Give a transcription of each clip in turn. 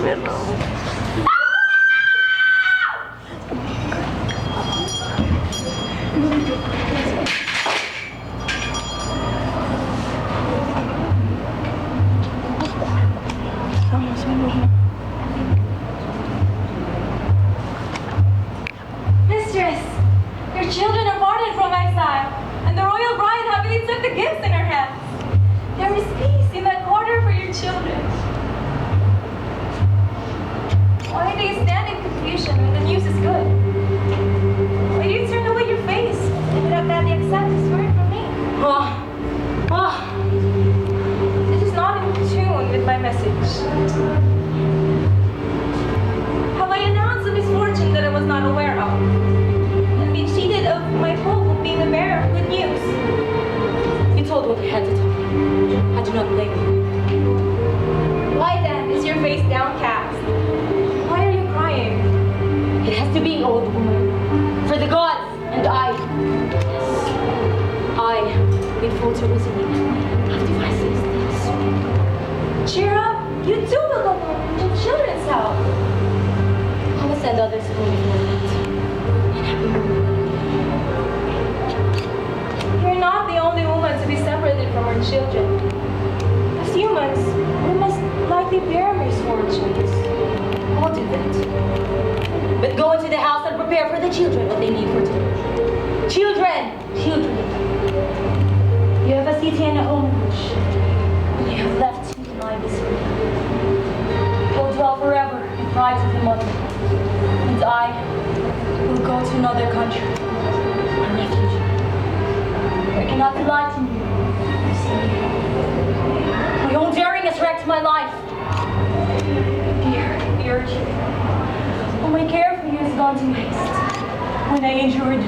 camera. Mistress, your children are parted from exile, and the royal bride happily took the gifts in her hands. There is peace in that quarter for your children. Why do you stand in confusion when the news is good? Why do you turn away your face without gladly accept this word from me? This is not in tune with my message. Have I announced a misfortune that I was not aware of? And been cheated of my hope of being the bearer of good news? You told what you had to tell me. I do not blame you. Why then is your face downcast? Why are you crying? It has to be an old woman. For the gods and I. Yes. I, with full to reasoning, have devised these things. Cheer up! You too will go home to the children's house. I will send others home before that. And happy woman. You're not the only woman to be separated from her children. As humans, we must likely bear misfortunes. I'll do that. But go into the house and prepare for the children what they need for today. Children! Children! You have a city and a home which you have left to my misery. Go dwell forever in pride of the mother. And I will go to another country, a refuge. I cannot delight in you. My own daring has wrecked my life. Dear children, all my care for you has gone to waste. When I endured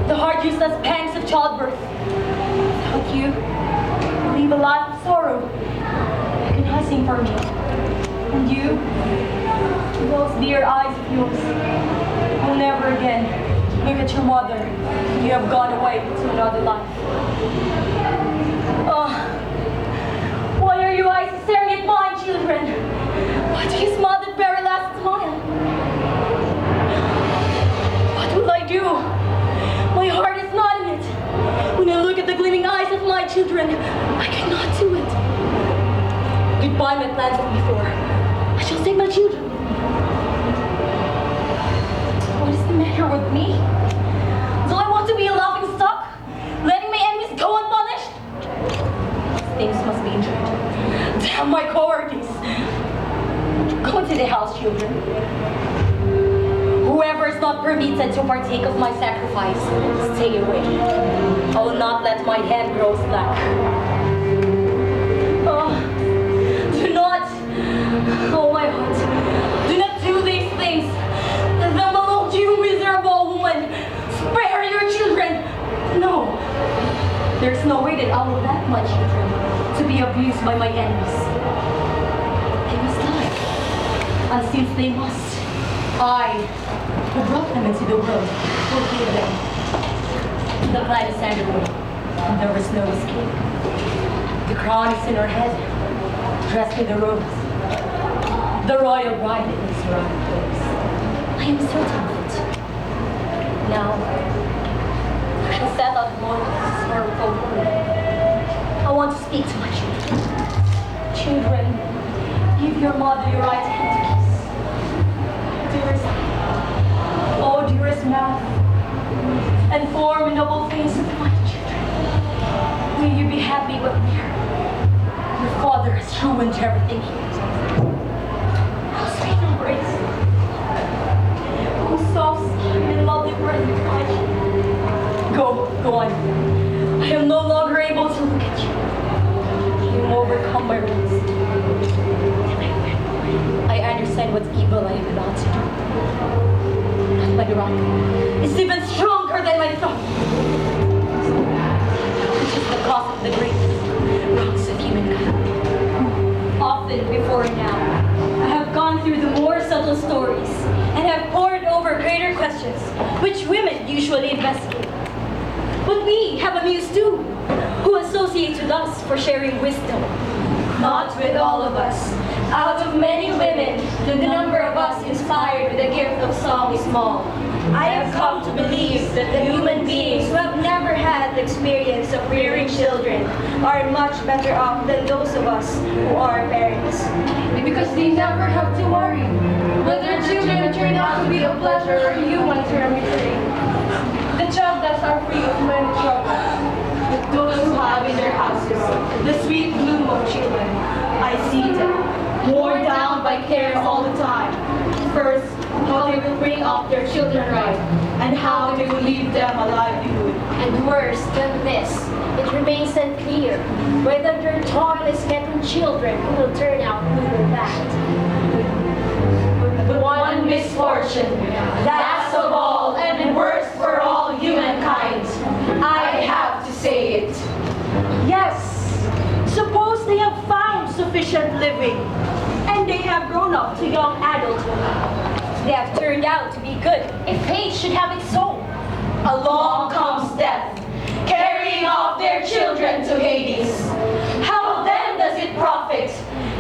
the hard, useless pangs of childbirth, without you, I live a life of sorrow, agonizing for me. And you, those dear eyes of yours, will never again look at your mother. You have gone away to another life. Oh, why are your eyes staring at mine, children? Why do you smile that very last smile? What will I do? My heart is not in it. When I look at the gleaming eyes of my children, I cannot do it. Goodbye, my plans of before. I shall take my children with me. What is the matter with me? Do I want to be a laughing stock? Letting my enemies go unpunished? Things must be endured. Damn my cowardice! Go into the house, children. Whoever is not permitted to partake of my sacrifice, stay away. I will not let my hand grow slack. Oh, do not, oh my heart, do not do these things. Let them alone, you miserable woman. Spare your children. No, there's no way that I will let my children to be abused by my enemies. They must die. And since they must, I, who brought them into the world, will heal them. The plan is underway, and there is no escape. The crown is in her head, dressed in the robes. The royal bride is her own place. I am certain of it. Now, I shall set out alone with this sorrowful woman. I want to speak to my children. Children, give your mother your right hand to kiss. Dearest, oh dearest mouth, and form a noble face of my children. May you be happy but near. Your father has ruined everything here. Oh, sweet embrace. Oh, soft skin and lovely breath of my children. Go on. I am no longer able to look at you. You have overcome my rules. I understand what evil I am about to do. But my rock is even stronger than my thought. Which is the cause of the greatest wrongs of humankind. Often before now, I have gone through the more subtle stories and have pored over greater questions, which women usually investigate. But we have a muse too, who associates with us for sharing wisdom. Not with all of us. Out of many women, the number of us inspired with the gift of song is small. I have come to believe that the human beings who have never had the experience of rearing children are much better off than those of us who are parents. Because they never have to worry whether children turn out to be a pleasure or human termitory. The childless are free of many troubles. But those who have in their houses the sweet bloom of children, I see them, worn down by care all the time. First, how they will bring up their children right, and how they will leave them a livelihood. And worse than this, it remains unclear whether their toil is getting children who will turn out good or bad. But one misfortune, last of all and worst for all humankind, I have to say it. Yes, suppose they have found sufficient living and they have grown up to young adulthood. They have turned out to be good, if fate should have it so. Along comes death, carrying off their children to Hades. How then does it profit,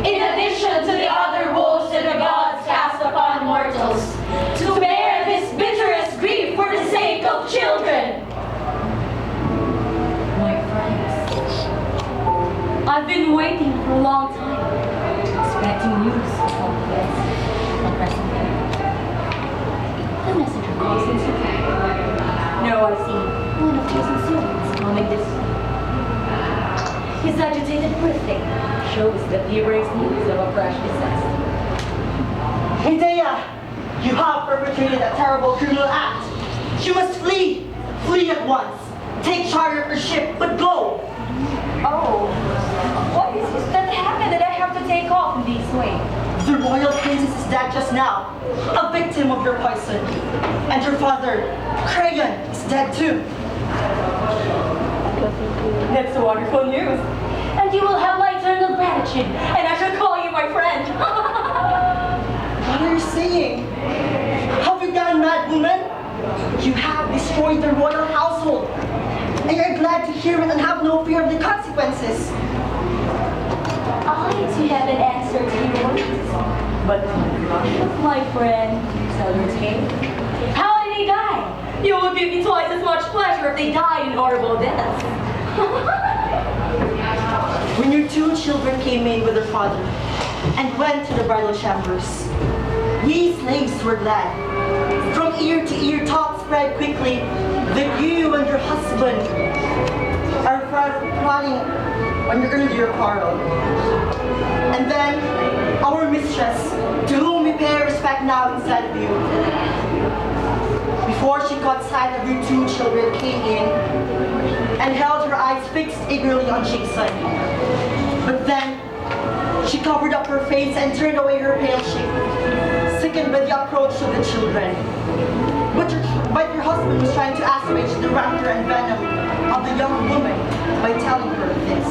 in addition to the other woes that the gods cast upon mortals, to bear this bitterest grief for the sake of children? My friends, I've been waiting for a long time, expecting news of this present day. The messenger comes in city. No, I see one of Jason's servants coming this way. His agitated breathing shows that he brings news of a fresh disaster. Medea, you have perpetrated a terrible criminal act. You must flee. Flee at once. Take charge of your ship, but go. Oh, what is this that happened that I have to take off in this way? The royal princess is dead just now, a victim of your poison. And your father, Crayon, is dead too. That's wonderful news. And you will have my eternal gratitude, and I shall call you my friend. What are you saying? Have you gone mad, woman? You have destroyed the royal household. And you're glad to hear it and have no fear of the consequences. I too have an answer to your words. But my friend, tell your tale. How did he die? You will give me twice as much pleasure if they died in horrible deaths. When your two children came in with their father and went to the bridal chambers, we slaves were glad. From ear to ear, talk spread quickly that you and your husband are planning on your earlier quarrel. And then our mistress, to whom we pay respect now inside of you, before she caught sight of your two children, came in and held her eyes fixed eagerly on Jason. But then she covered up her face and turned away her pale cheek, sickened by the approach of the children. But your husband was trying to assuage the rancor and venom of the young woman by telling her this.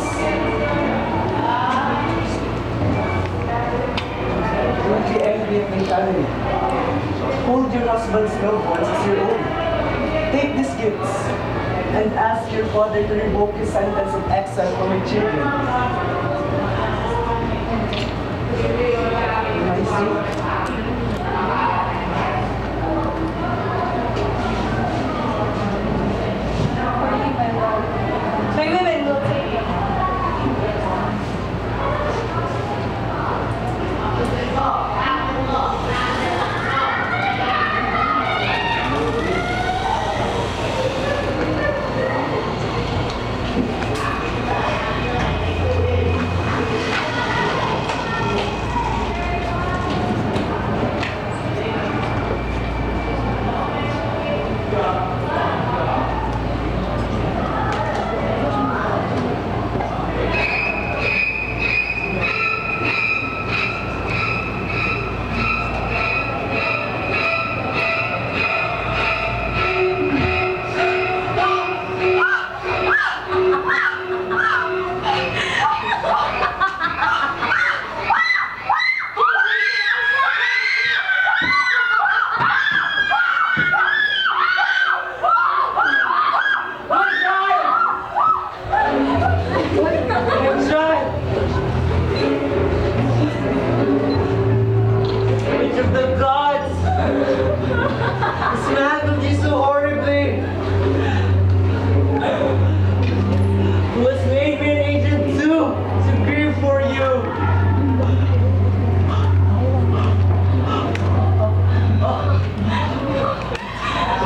Don't be angry at my family. Hold your husband's loved ones as your own. Take these gifts and ask your father to revoke his sentence of exile from your children. I see. My women will take it.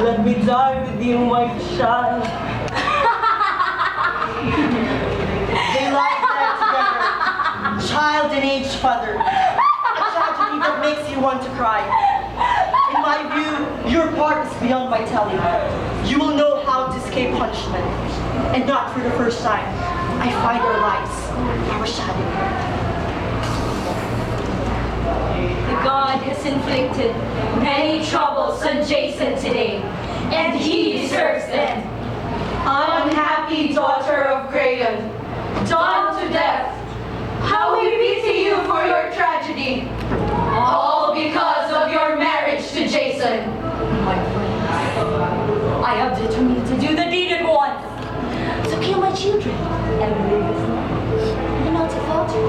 Let me die with you, my child. They lie there together, child and aged father. A tragedy that makes you want to cry. In my view, your part is beyond my telling. You will know how to escape punishment. And not for the first time, I find our lives, our shadow. The god has inflicted many troubles on Jason today, and he deserves them. Unhappy daughter of Crayon, done to death. How we pity you for your tragedy. All because of your marriage to Jason. My friends, I have determined to do the deed at once, to kill my children and live as long, and not to falter,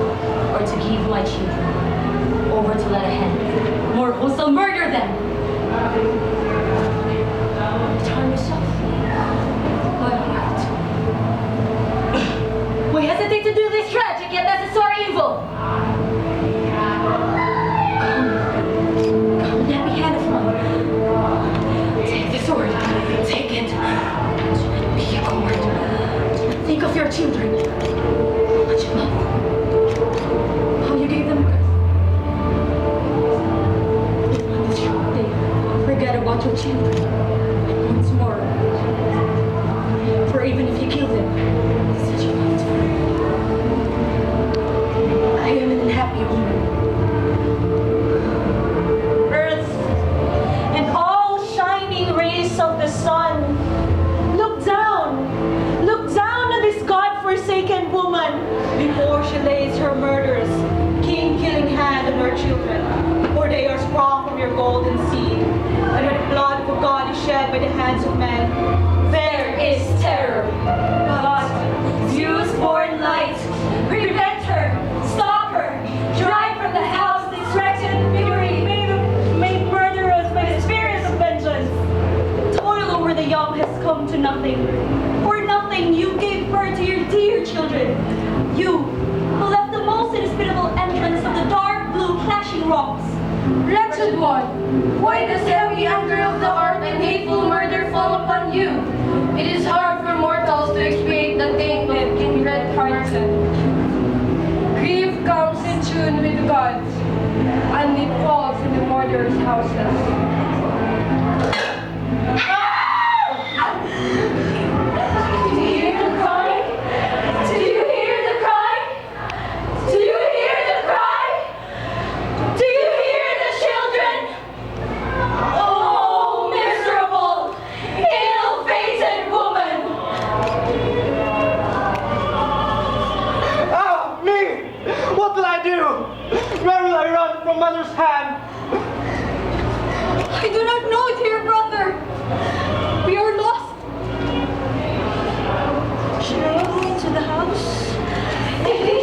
or to give my children over to let a hand more wholesome murder them. Turn yourself, my heart. We hesitate to do this tragic yet necessary evil. Come, let me hand it from. Take the sword. Take it. Do not be a coward. Think of your children. How much you love them. How you gave them birth. On this short day, forget about your children. And once more. For even if you kill them, it's such a love to me. I am an unhappy woman. Earth and all shining rays of the sun, look down on this God-forsaken woman before she lays her murderous, king-killing hand on her children, for they are sprung from your golden seed, and when the blood for God is shed by the hands of men, There is terror. But Zeus-born light, prevent her, stop her, drive from the house this wretched fury. made murderous by the spirits of vengeance. Toil over the young has come to nothing. For nothing you gave birth to your dear children. You, who left the most inhospitable entrance of the dark blue clashing rocks. Wretched one, why does heavy anger of the heart and hateful murder fall upon you? It is hard for mortals to expiate the tainted kindred hearted. Grief comes in tune with the gods, and it falls in the murderers' houses. Do you hear the cry? Do you hear the cry? Do you hear the cry? Do you hear the children? Oh, miserable, ill-fated woman! Ah, me! What will I do? Where will I run from mother's hand? I do not know, dear brother. We are lost. Should I go into the house? It is